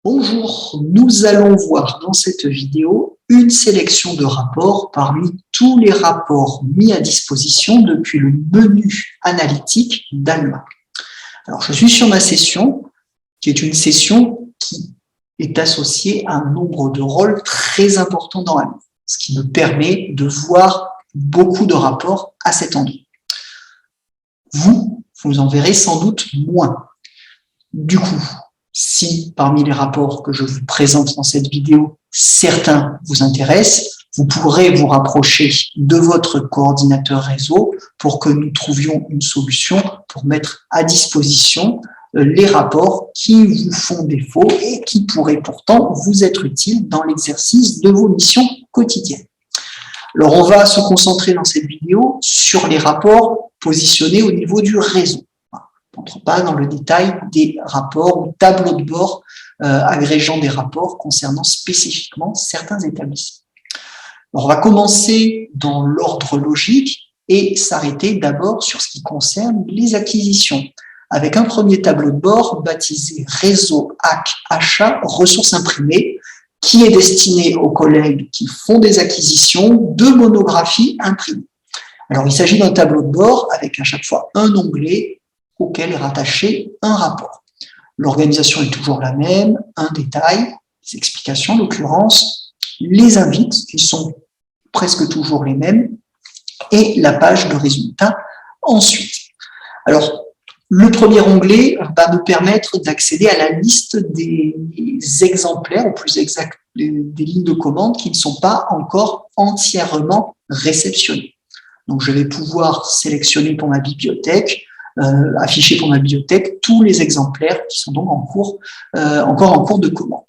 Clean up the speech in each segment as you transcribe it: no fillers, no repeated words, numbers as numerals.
Bonjour, nous allons voir dans cette vidéo une sélection de rapports parmi tous les rapports mis à disposition depuis le menu analytique d'Alma. Alors, je suis sur ma session, qui est une session qui est associée à un nombre de rôles très important dans Alma, ce qui me permet de voir beaucoup de rapports à cet endroit. Vous en verrez sans doute moins. Du coup, si parmi les rapports que je vous présente dans cette vidéo, certains vous intéressent, vous pourrez vous rapprocher de votre coordinateur réseau pour que nous trouvions une solution pour mettre à disposition les rapports qui vous font défaut et qui pourraient pourtant vous être utiles dans l'exercice de vos missions quotidiennes. Alors, on va se concentrer dans cette vidéo sur les rapports positionnés au niveau du réseau. On n'entre pas dans le détail des rapports ou tableaux de bord agrégeant des rapports concernant spécifiquement certains établissements. Alors, on va commencer dans l'ordre logique et s'arrêter d'abord sur ce qui concerne les acquisitions, avec un premier tableau de bord baptisé Réseau AC Achat Ressources imprimées, qui est destiné aux collègues qui font des acquisitions de monographies imprimées. Alors, il s'agit d'un tableau de bord avec à chaque fois un onglet auquel est rattaché un rapport. L'organisation est toujours la même, un détail, les explications en l'occurrence, les invites qui sont presque toujours les mêmes et la page de résultats ensuite. Alors, le premier onglet va nous permettre d'accéder à la liste des exemplaires, ou plus exact, des lignes de commande qui ne sont pas encore entièrement réceptionnées. Donc, je vais pouvoir sélectionner pour ma bibliothèque, afficher pour ma bibliothèque tous les exemplaires qui sont donc encore en cours de commande.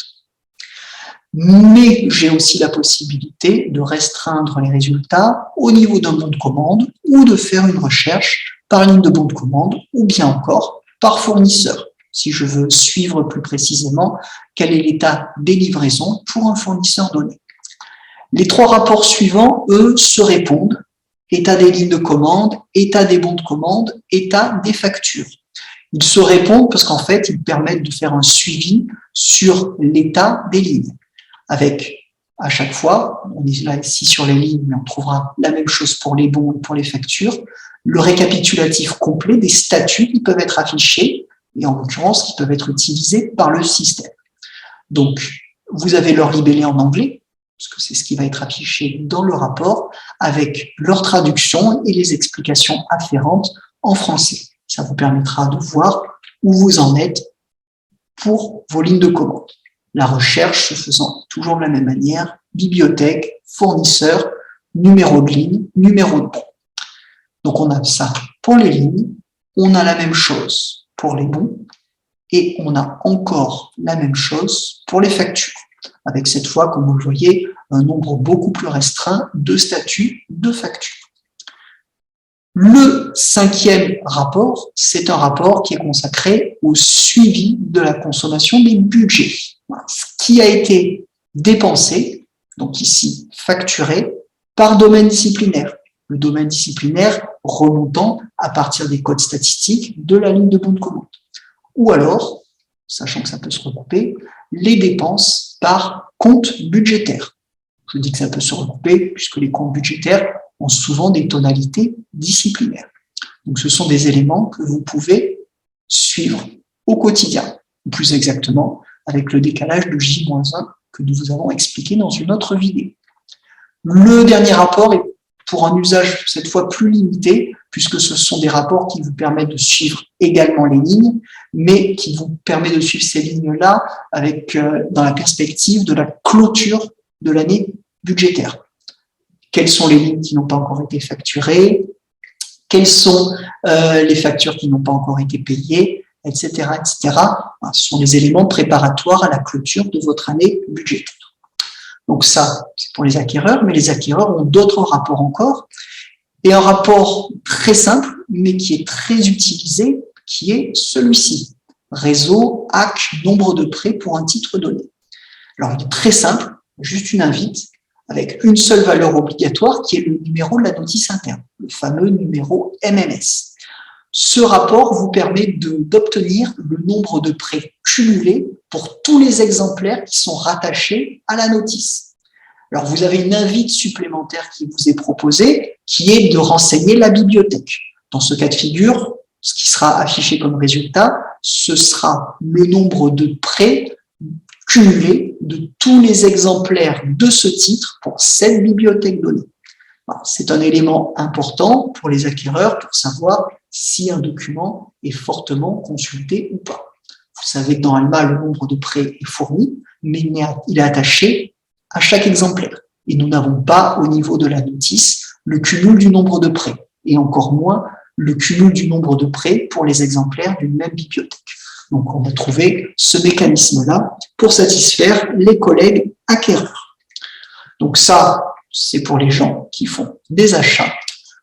Mais j'ai aussi la possibilité de restreindre les résultats au niveau d'un bon de commande ou de faire une recherche par ligne de bon de commande ou bien encore par fournisseur, si je veux suivre plus précisément quel est l'état des livraisons pour un fournisseur donné. Les trois rapports suivants, eux, se répondent. État des lignes de commande, état des bons de commande, état des factures. Ils se répondent parce qu'en fait, ils permettent de faire un suivi sur l'état des lignes. Avec, à chaque fois, on est là ici sur les lignes, mais on trouvera la même chose pour les bons et pour les factures, le récapitulatif complet des statuts qui peuvent être affichés, et en l'occurrence, qui peuvent être utilisés par le système. Donc, vous avez leur libellé en anglais, parce que c'est ce qui va être affiché dans le rapport, avec leur traduction et les explications afférentes en français. Ça vous permettra de voir où vous en êtes pour vos lignes de commande. La recherche se faisant toujours de la même manière, bibliothèque, fournisseur, numéro de ligne, numéro de bon. Donc on a ça pour les lignes, on a la même chose pour les bons, et on a encore la même chose pour les factures, avec cette fois, comme vous le voyez, un nombre beaucoup plus restreint de statuts de factures. Le cinquième rapport, c'est un rapport qui est consacré au suivi de la consommation des budgets. Voilà. Ce qui a été dépensé, donc ici facturé, par domaine disciplinaire. Le domaine disciplinaire remontant à partir des codes statistiques de la ligne de bon de commande. Ou alors, sachant que ça peut se regrouper, les dépenses par compte budgétaire. Je dis que ça peut se regrouper puisque les comptes budgétaires ont souvent des tonalités disciplinaires. Donc, ce sont des éléments que vous pouvez suivre au quotidien, ou plus exactement avec le décalage de J-1 que nous vous avons expliqué dans une autre vidéo. Le dernier rapport est pour un usage cette fois plus limité, puisque ce sont des rapports qui vous permettent de suivre également les lignes, mais qui vous permettent de suivre ces lignes-là avec dans la perspective de la clôture de l'année budgétaire. Quelles sont les lignes qui n'ont pas encore été facturées, quelles sont les factures qui n'ont pas encore été payées, etc., etc. Ce sont des éléments préparatoires à la clôture de votre année budgétaire. Donc ça, c'est pour les acquéreurs, mais les acquéreurs ont d'autres rapports encore, et un rapport très simple, mais qui est très utilisé, qui est celui-ci. Réseau, AC, nombre de prêts pour un titre donné. Alors, il est très simple, juste une invite, avec une seule valeur obligatoire, qui est le numéro de la notice interne, le fameux numéro MMS. Ce rapport vous permet d'obtenir le nombre de prêts cumulé pour tous les exemplaires qui sont rattachés à la notice. Alors, vous avez une invite supplémentaire qui vous est proposée, qui est de renseigner la bibliothèque. Dans ce cas de figure, ce qui sera affiché comme résultat, ce sera le nombre de prêts cumulés de tous les exemplaires de ce titre pour cette bibliothèque donnée. C'est un élément important pour les acquéreurs pour savoir si un document est fortement consulté ou pas. Vous savez que dans Alma, le nombre de prêts est fourni, mais il est attaché à chaque exemplaire. Et nous n'avons pas, au niveau de la notice, le cumul du nombre de prêts, et encore moins le cumul du nombre de prêts pour les exemplaires d'une même bibliothèque. Donc, on a trouvé ce mécanisme-là pour satisfaire les collègues acquéreurs. Donc ça, c'est pour les gens qui font des achats.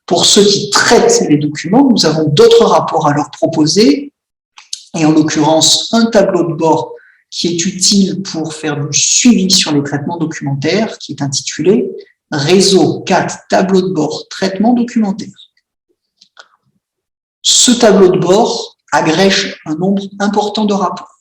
Pour ceux qui traitent les documents, nous avons d'autres rapports à leur proposer, et en l'occurrence, un tableau de bord qui est utile pour faire du suivi sur les traitements documentaires, qui est intitulé « Réseau 4 tableau de bord traitement documentaire ». Ce tableau de bord agrège un nombre important de rapports.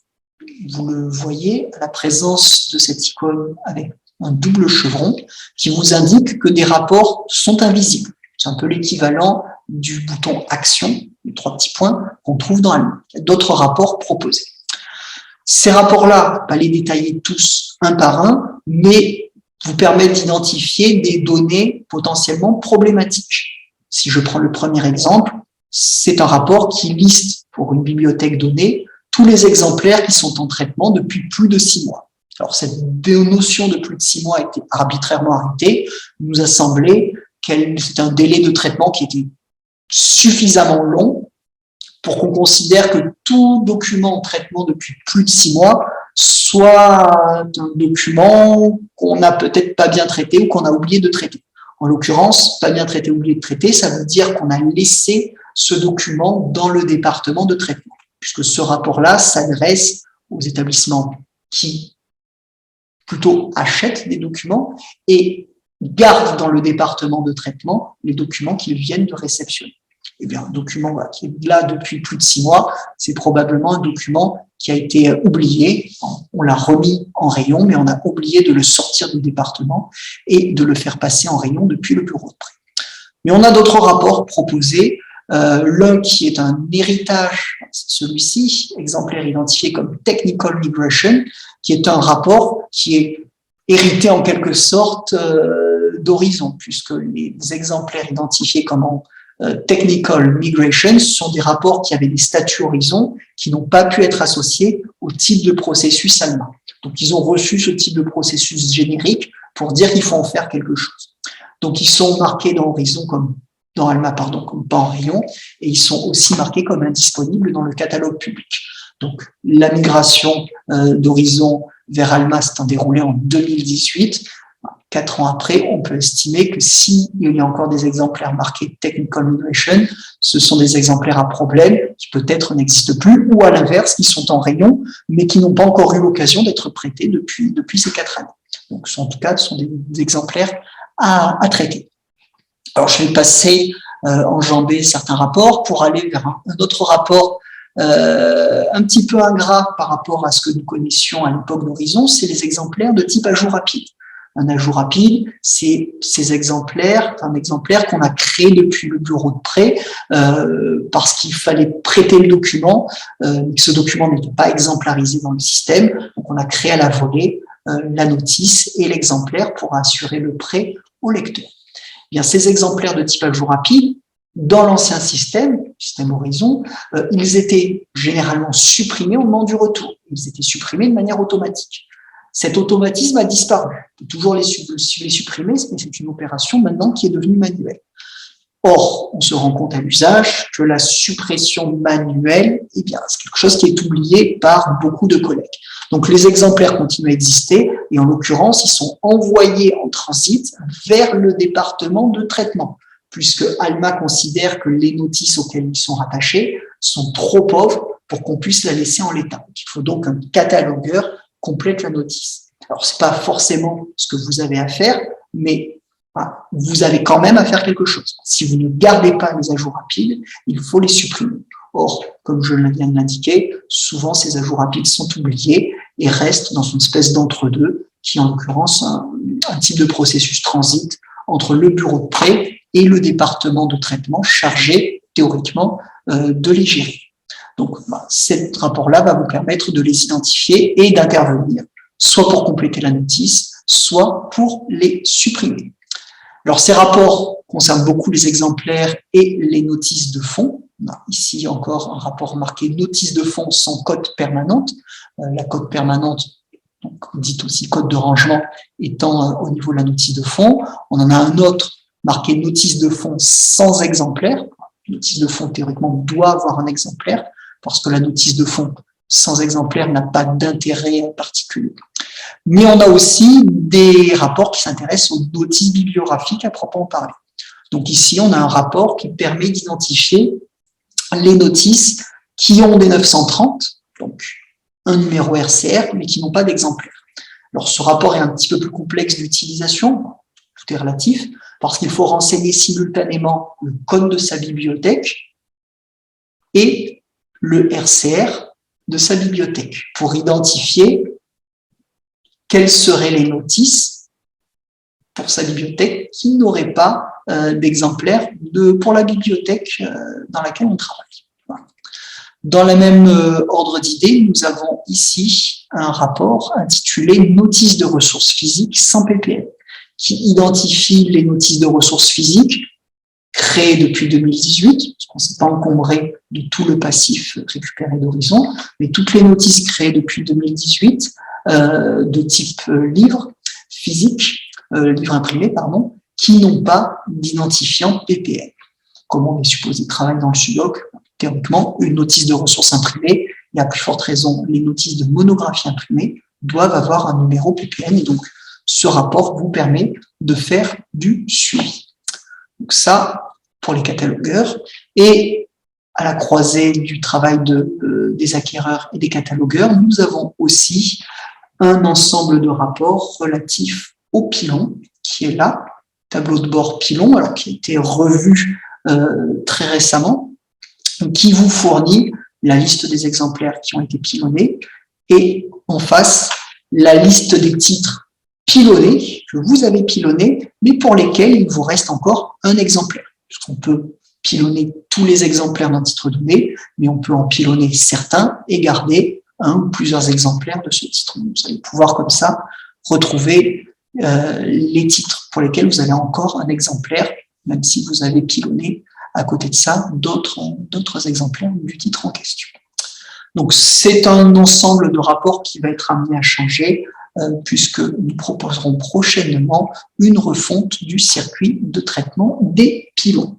Vous le voyez à la présence de cette icône avec un double chevron qui vous indique que des rapports sont invisibles. C'est un peu l'équivalent du bouton Action, les 3 petits points qu'on trouve dans Alma. Il y a d'autres rapports proposés. Ces rapports-là, pas les détailler tous un par un, mais vous permettent d'identifier des données potentiellement problématiques. Si je prends le premier exemple, c'est un rapport qui liste pour une bibliothèque donnée tous les exemplaires qui sont en traitement depuis plus de 6 mois. Alors, cette notion de plus de 6 mois a été arbitrairement arrêtée. Il nous a semblé que c'est un délai de traitement qui était suffisamment long pour qu'on considère que tout document en traitement depuis plus de 6 mois soit un document qu'on n'a peut-être pas bien traité ou qu'on a oublié de traiter. En l'occurrence, pas bien traité, oublié de traiter, ça veut dire qu'on a laissé ce document dans le département de traitement, puisque ce rapport-là s'adresse aux établissements qui plutôt achètent des documents et gardent dans le département de traitement les documents qu'ils viennent de réceptionner. Eh bien, un document qui est là depuis plus de 6 mois, c'est probablement un document qui a été oublié. On l'a remis en rayon, mais on a oublié de le sortir du département et de le faire passer en rayon depuis le bureau de prêt. Mais on a d'autres rapports proposés. L'un qui est un héritage, celui-ci, exemplaire identifié comme Technical Migration, qui est un rapport qui est hérité en quelque sorte d'Horizon, puisque les exemplaires identifiés comme Technical Migration sont des rapports qui avaient des statuts Horizon qui n'ont pas pu être associés au type de processus Alma. Donc, ils ont reçu ce type de processus générique pour dire qu'il faut en faire quelque chose. Donc, ils sont marqués dans Horizon dans Alma, comme pas en rayon, et ils sont aussi marqués comme indisponibles dans le catalogue public. Donc, la migration d'Horizon vers Alma s'est déroulée en 2018. 4 ans après, on peut estimer que s'il y a encore des exemplaires marqués Technical Migration, ce sont des exemplaires à problème qui peut-être n'existent plus, ou à l'inverse, qui sont en rayon, mais qui n'ont pas encore eu l'occasion d'être prêtés depuis ces 4 années. Donc, en tout cas, ce sont des exemplaires à traiter. Alors, je vais passer, enjamber certains rapports pour aller vers un autre rapport un petit peu ingrat par rapport à ce que nous connaissions à l'époque d'Horizon, c'est les exemplaires de type ajout rapide. Un ajout rapide, c'est ces exemplaires, un exemplaire qu'on a créé depuis le bureau de prêt parce qu'il fallait prêter le document, mais que ce document n'était pas exemplarisé dans le système. Donc, on a créé à la volée la notice et l'exemplaire pour assurer le prêt au lecteur. Bien, ces exemplaires de type ajout rapide, dans l'ancien système Horizon, ils étaient généralement supprimés au moment du retour. Ils étaient supprimés de manière automatique. Cet automatisme a disparu. On peut toujours les supprimer, mais c'est une opération maintenant qui est devenue manuelle. Or, on se rend compte à l'usage que la suppression manuelle, c'est quelque chose qui est oublié par beaucoup de collègues. Donc, les exemplaires continuent à exister et en l'occurrence, ils sont envoyés en transit vers le département de traitement, puisque Alma considère que les notices auxquelles ils sont rattachés sont trop pauvres pour qu'on puisse la laisser en l'état. Il faut donc qu'un catalogueur complète la notice. Alors, c'est pas forcément ce que vous avez à faire, mais vous avez quand même à faire quelque chose. Si vous ne gardez pas les ajouts rapides, il faut les supprimer. Or, comme je viens de l'indiquer, souvent ces ajouts rapides sont oubliés et restent dans une espèce d'entre-deux, qui est en l'occurrence un type de processus transit entre le bureau de prêt et le département de traitement chargé, théoriquement, de les gérer. Donc, ce rapport-là va vous permettre de les identifier et d'intervenir, soit pour compléter la notice, soit pour les supprimer. Alors, ces rapports concernent beaucoup les exemplaires et les notices de fond. Ici, encore un rapport marqué notice de fond sans cote permanente. La cote permanente, donc dite aussi cote de rangement, étant au niveau de la notice de fond. On en a un autre marqué notice de fond sans exemplaire. Notice de fond, théoriquement, doit avoir un exemplaire, parce que la notice de fond sans exemplaire n'a pas d'intérêt particulier. Mais on a aussi des rapports qui s'intéressent aux notices bibliographiques à proprement parler. Donc ici, on a un rapport qui permet d'identifier les notices qui ont des 930, donc un numéro RCR, mais qui n'ont pas d'exemplaire. Alors ce rapport est un petit peu plus complexe d'utilisation, tout est relatif, parce qu'il faut renseigner simultanément le code de sa bibliothèque et le RCR de sa bibliothèque pour identifier quelles seraient les notices pour sa bibliothèque qui n'auraient pas d'exemplaire pour la bibliothèque dans laquelle on travaille. Voilà. Dans le même ordre d'idée, nous avons ici un rapport intitulé « Notice de ressources physiques sans PPL » qui identifie les notices de ressources physiques créées depuis 2018, parce qu'on ne s'est pas encombré de tout le passif récupéré d'Horizon, mais toutes les notices créées depuis 2018 de type livre physique, livre imprimé, pardon, qui n'ont pas d'identifiant PPL. Comment on est supposé travailler dans le SUDOC? Théoriquement, une notice de ressources imprimées, et à plus forte raison, les notices de monographie imprimée doivent avoir un numéro PPN, et donc ce rapport vous permet de faire du suivi. Donc ça, pour les catalogueurs, et à la croisée du travail des acquéreurs et des catalogueurs, nous avons aussi un ensemble de rapports relatifs au pilon, qui est là, tableau de bord pilon, alors qui a été revu très récemment, qui vous fournit la liste des exemplaires qui ont été pilonnés, et en face, la liste des titres pilonnés, que vous avez pilonnés, mais pour lesquels il vous reste encore un exemplaire. Puisqu'on peut pilonner tous les exemplaires d'un titre donné, mais on peut en pilonner certains et garder un ou plusieurs exemplaires de ce titre. Vous allez pouvoir comme ça retrouver les titres pour lesquels vous avez encore un exemplaire, même si vous avez pilonné à côté de ça d'autres exemplaires du titre en question. Donc c'est un ensemble de rapports qui va être amené à changer puisque nous proposerons prochainement une refonte du circuit de traitement des pilons.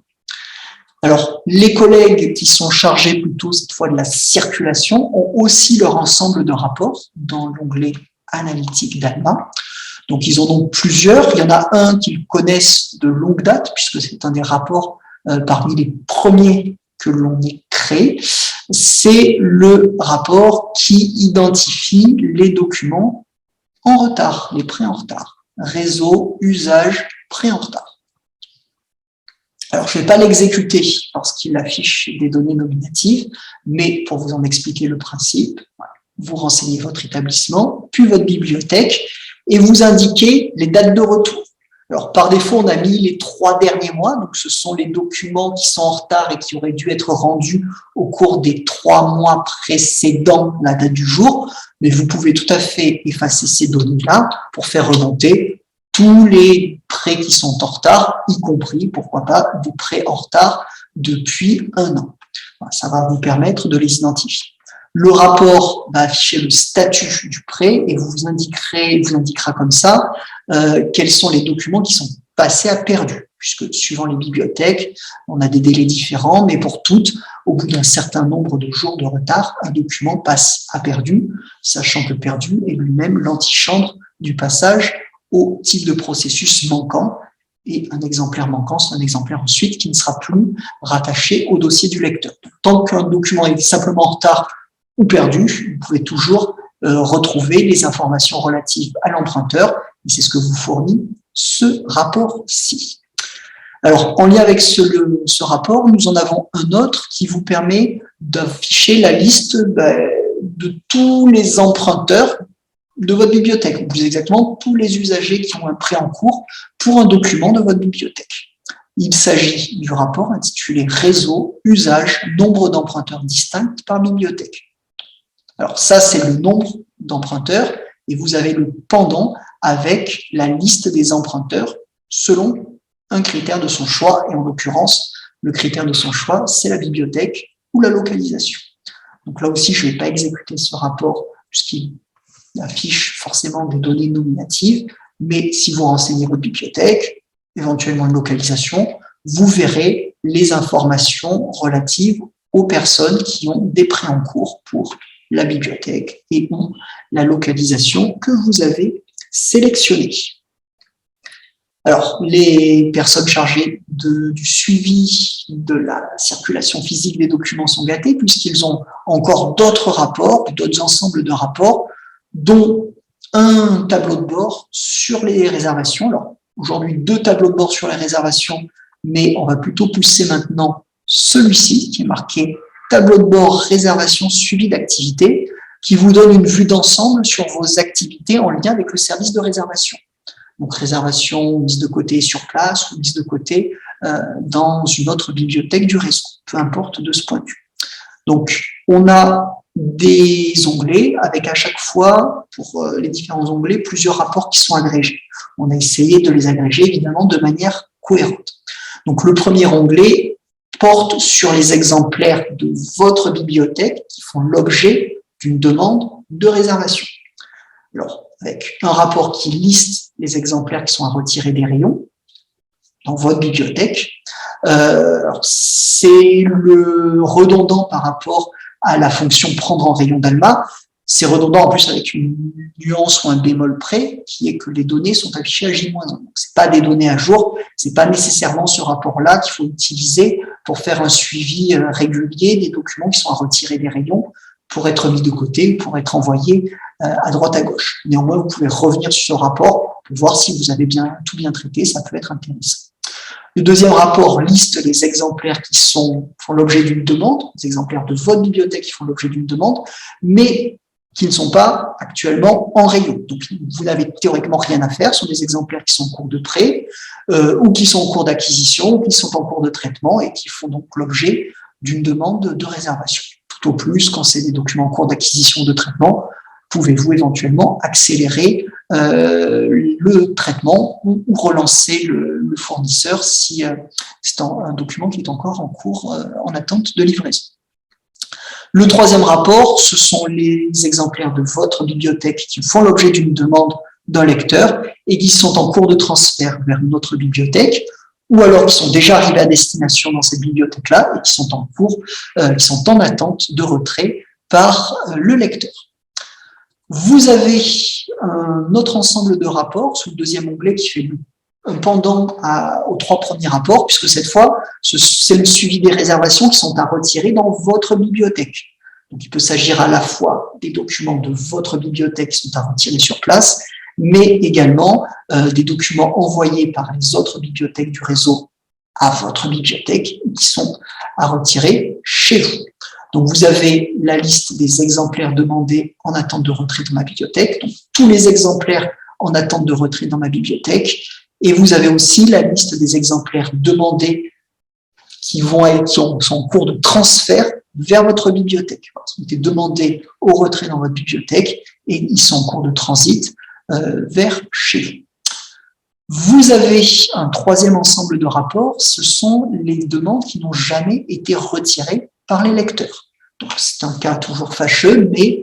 Alors, les collègues qui sont chargés plutôt cette fois de la circulation ont aussi leur ensemble de rapports dans l'onglet analytique d'ALMA. Donc, ils en ont plusieurs. Il y en a un qu'ils connaissent de longue date, puisque c'est un des rapports parmi les premiers que l'on ait créé. C'est le rapport qui identifie les documents en retard, les prêts en retard. Réseau, usage, prêts en retard. Alors, je ne vais pas l'exécuter parce qu'il affiche des données nominatives, mais pour vous en expliquer le principe, vous renseignez votre établissement, puis votre bibliothèque, et vous indiquez les dates de retour. Alors, par défaut, on a mis les 3 derniers mois, donc ce sont les documents qui sont en retard et qui auraient dû être rendus au cours des 3 mois précédant la date du jour, mais vous pouvez tout à fait effacer ces données-là pour faire remonter tous les prêts qui sont en retard, y compris, pourquoi pas, des prêts en retard depuis 1 an. Ça va vous permettre de les identifier. Le rapport va afficher le statut du prêt et vous indiquera comme ça quels sont les documents qui sont passés à perdu, puisque suivant les bibliothèques, on a des délais différents, mais pour toutes, au bout d'un certain nombre de jours de retard, un document passe à perdu, sachant que perdu est lui-même l'antichambre du passage au type de processus manquant, et un exemplaire manquant, c'est un exemplaire ensuite qui ne sera plus rattaché au dossier du lecteur. Tant qu'un document est simplement en retard ou perdu, vous pouvez toujours retrouver les informations relatives à l'emprunteur, et c'est ce que vous fournit ce rapport-ci. Alors, en lien avec ce rapport, nous en avons un autre qui vous permet d'afficher la liste de tous les emprunteurs de votre bibliothèque, ou plus exactement tous les usagers qui ont un prêt en cours pour un document de votre bibliothèque. Il s'agit du rapport intitulé « Réseau, usage, nombre d'emprunteurs distincts par bibliothèque ». Alors ça, c'est le nombre d'emprunteurs, et vous avez le pendant avec la liste des emprunteurs selon un critère de son choix, et en l'occurrence, le critère de son choix, c'est la bibliothèque ou la localisation. Donc là aussi, je ne vais pas exécuter ce rapport puisqu'il affiche forcément des données nominatives, mais si vous renseignez votre bibliothèque, éventuellement une localisation, vous verrez les informations relatives aux personnes qui ont des prêts en cours pour la bibliothèque et ou la localisation que vous avez sélectionnée. Alors, les personnes chargées du suivi de la circulation physique des documents sont gâtés puisqu'ils ont encore d'autres rapports, d'autres ensembles de rapports, dont un tableau de bord sur les réservations. Alors, aujourd'hui, 2 tableaux de bord sur les réservations, mais on va plutôt pousser maintenant celui-ci qui est marqué tableau de bord réservation suivi d'activité, qui vous donne une vue d'ensemble sur vos activités en lien avec le service de réservation. Donc, réservation mise de côté sur place ou mise de côté dans une autre bibliothèque du réseau, peu importe de ce point de vue. Donc, on a des onglets avec à chaque fois, pour les différents onglets, plusieurs rapports qui sont agrégés. On a essayé de les agréger évidemment de manière cohérente. Donc, le premier onglet porte sur les exemplaires de votre bibliothèque qui font l'objet d'une demande de réservation. Alors, avec un rapport qui liste les exemplaires qui sont à retirer des rayons dans votre bibliothèque. C'est le redondant par rapport à la fonction prendre en rayon d'ALMA. C'est redondant en plus avec une nuance ou un bémol près, qui est que les données sont affichées à J-1. Donc, c'est pas des données à jour, c'est pas nécessairement ce rapport-là qu'il faut utiliser pour faire un suivi régulier des documents qui sont à retirer des rayons pour être mis de côté, pour être envoyés à droite à gauche. Néanmoins, vous pouvez revenir sur ce rapport pour voir si vous avez tout bien traité, ça peut être intéressant. Le deuxième rapport liste les exemplaires qui font l'objet d'une demande, les exemplaires de votre bibliothèque qui font l'objet d'une demande, mais qui ne sont pas actuellement en rayon. Donc, vous n'avez théoriquement rien à faire, ce sont des exemplaires qui sont en cours de prêt, ou qui sont en cours d'acquisition, ou qui sont en cours de traitement et qui font donc l'objet d'une demande de réservation. Tout au plus, quand c'est des documents en cours d'acquisition ou de traitement, pouvez-vous éventuellement accélérer le traitement ou relancer le fournisseur si c'est un document qui est encore en cours, en attente de livraison. Le troisième rapport, ce sont les exemplaires de votre bibliothèque qui font l'objet d'une demande d'un lecteur et qui sont en cours de transfert vers une autre bibliothèque, ou alors qui sont déjà arrivés à destination dans cette bibliothèque-là et qui sont en cours, qui sont en attente de retrait par le lecteur. Vous avez un autre ensemble de rapports sous le deuxième onglet qui fait un pendant aux 3 premiers rapports, puisque cette fois, c'est le suivi des réservations qui sont à retirer dans votre bibliothèque. Donc, il peut s'agir à la fois des documents de votre bibliothèque qui sont à retirer sur place, mais également des documents envoyés par les autres bibliothèques du réseau à votre bibliothèque qui sont à retirer chez vous. Donc, vous avez la liste des exemplaires demandés en attente de retrait dans ma bibliothèque, donc tous les exemplaires en attente de retrait dans ma bibliothèque, et vous avez aussi la liste des exemplaires demandés qui sont en cours de transfert vers votre bibliothèque. Ils ont été demandés au retrait dans votre bibliothèque et ils sont en cours de transit vers chez vous. Vous avez un troisième ensemble de rapports, ce sont les demandes qui n'ont jamais été retirées par les lecteurs. Donc, c'est un cas toujours fâcheux, mais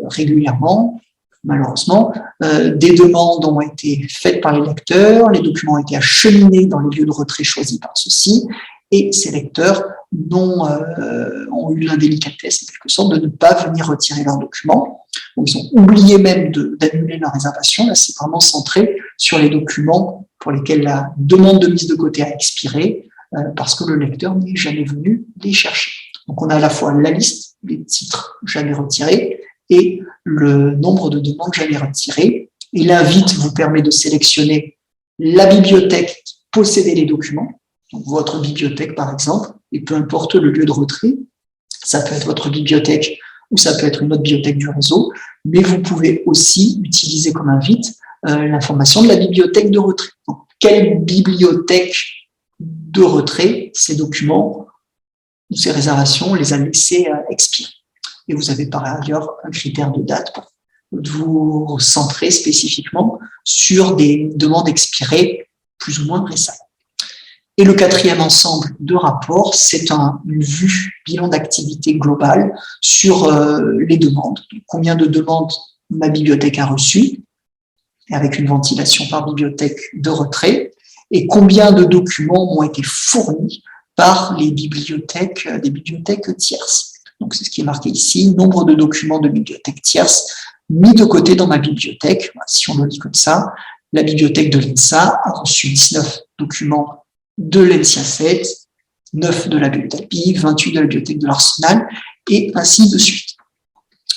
régulièrement, malheureusement, des demandes ont été faites par les lecteurs, les documents ont été acheminés dans les lieux de retrait choisis par ceux-ci, et ces lecteurs ont eu l'indélicatesse, en quelque sorte, de ne pas venir retirer leurs documents. Donc, ils ont oublié même d'annuler leur réservation. Là, c'est vraiment centré sur les documents pour lesquels la demande de mise de côté a expiré, parce que le lecteur n'est jamais venu les chercher. Donc, on a à la fois la liste des titres jamais retirés et le nombre de demandes jamais retirées. Et l'invite vous permet de sélectionner la bibliothèque qui possédez les documents, donc votre bibliothèque par exemple, et peu importe le lieu de retrait, ça peut être votre bibliothèque ou ça peut être une autre bibliothèque du réseau, mais vous pouvez aussi utiliser comme invite l'information de la bibliothèque de retrait. Donc, quelle bibliothèque de retrait ces documents ou ces réservations, on les a laissés expirer. Et vous avez par ailleurs un critère de date pour vous centrer spécifiquement sur des demandes expirées plus ou moins récentes. Et le quatrième ensemble de rapports, c'est une vue bilan d'activité globale sur les demandes. Donc, combien de demandes ma bibliothèque a reçues, avec une ventilation par bibliothèque de retrait, et combien de documents ont été fournis par les bibliothèques, des bibliothèques tierces. Donc, c'est ce qui est marqué ici, nombre de documents de bibliothèques tierces mis de côté dans ma bibliothèque. Si on le lit comme ça, la bibliothèque de l'INSA a reçu 19 documents de l'ENSIA 7, 9 de la bibliothèque PIV, 28 de la bibliothèque de l'Arsenal, et ainsi de suite.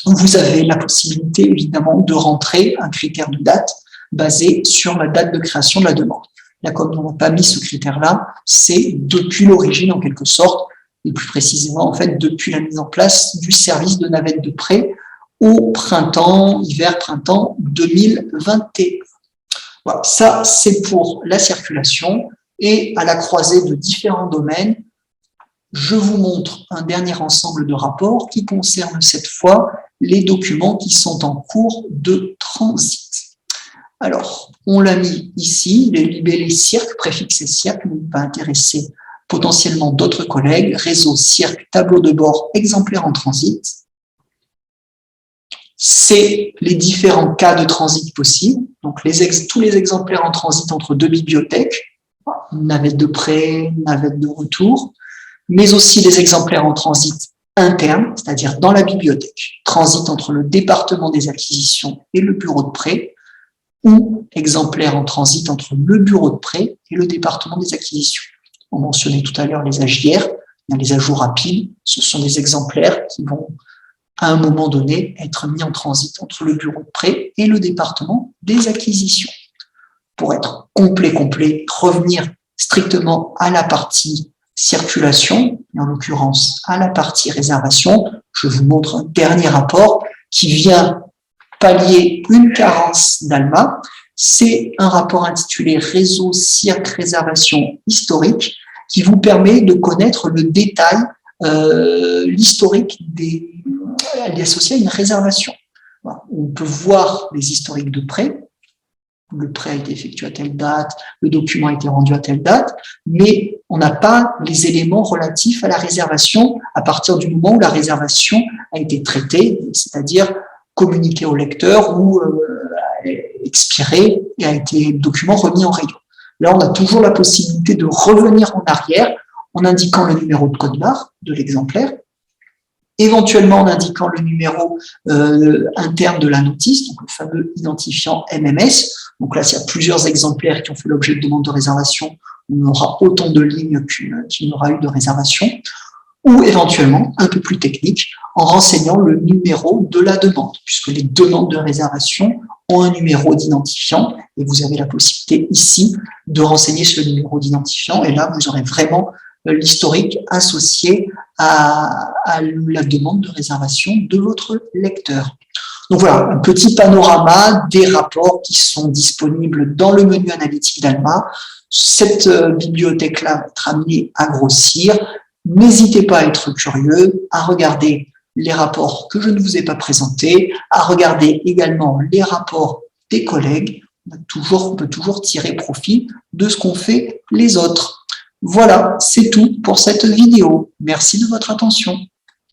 Vous avez la possibilité, évidemment, de rentrer un critère de date basé sur la date de création de la demande. Là, comme on n'a pas mis ce critère-là, c'est depuis l'origine, en quelque sorte, et plus précisément, en fait, depuis la mise en place du service de navette de prêt au printemps, hiver-printemps 2021. Voilà, ça, c'est pour la circulation. Et à la croisée de différents domaines, je vous montre un dernier ensemble de rapports qui concerne cette fois les documents qui sont en cours de transit. Alors, on l'a mis ici, les libellés cirque, préfixés cirque, mais il va intéresser potentiellement d'autres collègues, réseau cirque, tableau de bord, exemplaire en transit. C'est les différents cas de transit possibles, donc tous les exemplaires en transit entre deux bibliothèques, navette de prêt, navette de retour, mais aussi les exemplaires en transit interne, c'est-à-dire dans la bibliothèque, transit entre le département des acquisitions et le bureau de prêt, ou exemplaires en transit entre le bureau de prêt et le département des acquisitions. On mentionnait tout à l'heure les AJR, les ajouts rapides, ce sont des exemplaires qui vont, à un moment donné, être mis en transit entre le bureau de prêt et le département des acquisitions. Pour être complet, revenir strictement à la partie circulation, et en l'occurrence à la partie réservation, je vous montre un dernier rapport qui vient pallier une carence d'ALMA. C'est un rapport intitulé Réseau Cirque Réservation historique qui vous permet de connaître le détail, l'historique associé à une réservation. Voilà. On peut voir les historiques de prêt. Le prêt a été effectué à telle date, le document a été rendu à telle date, mais on n'a pas les éléments relatifs à la réservation à partir du moment où la réservation a été traitée, c'est-à-dire communiquée au lecteur ou expirée et a été le document remis en rayon. Là, on a toujours la possibilité de revenir en arrière en indiquant le numéro de code barre de l'exemplaire, éventuellement en indiquant le numéro interne de la notice, donc le fameux identifiant MMS. Donc là, s'il y a plusieurs exemplaires qui ont fait l'objet de demande de réservation, on aura autant de lignes qu'il n'y aura eu de réservation, ou éventuellement, un peu plus technique, en renseignant le numéro de la demande, puisque les demandes de réservation ont un numéro d'identifiant, et vous avez la possibilité ici de renseigner ce numéro d'identifiant, et là, vous aurez vraiment l'historique associé à la demande de réservation de votre lecteur. Donc voilà, un petit panorama des rapports qui sont disponibles dans le menu analytique d'ALMA. Cette bibliothèque-là va être amenée à grossir. N'hésitez pas à être curieux, à regarder les rapports que je ne vous ai pas présentés, à regarder également les rapports des collègues. On peut toujours tirer profit de ce qu'ont fait les autres. Voilà, c'est tout pour cette vidéo. Merci de votre attention.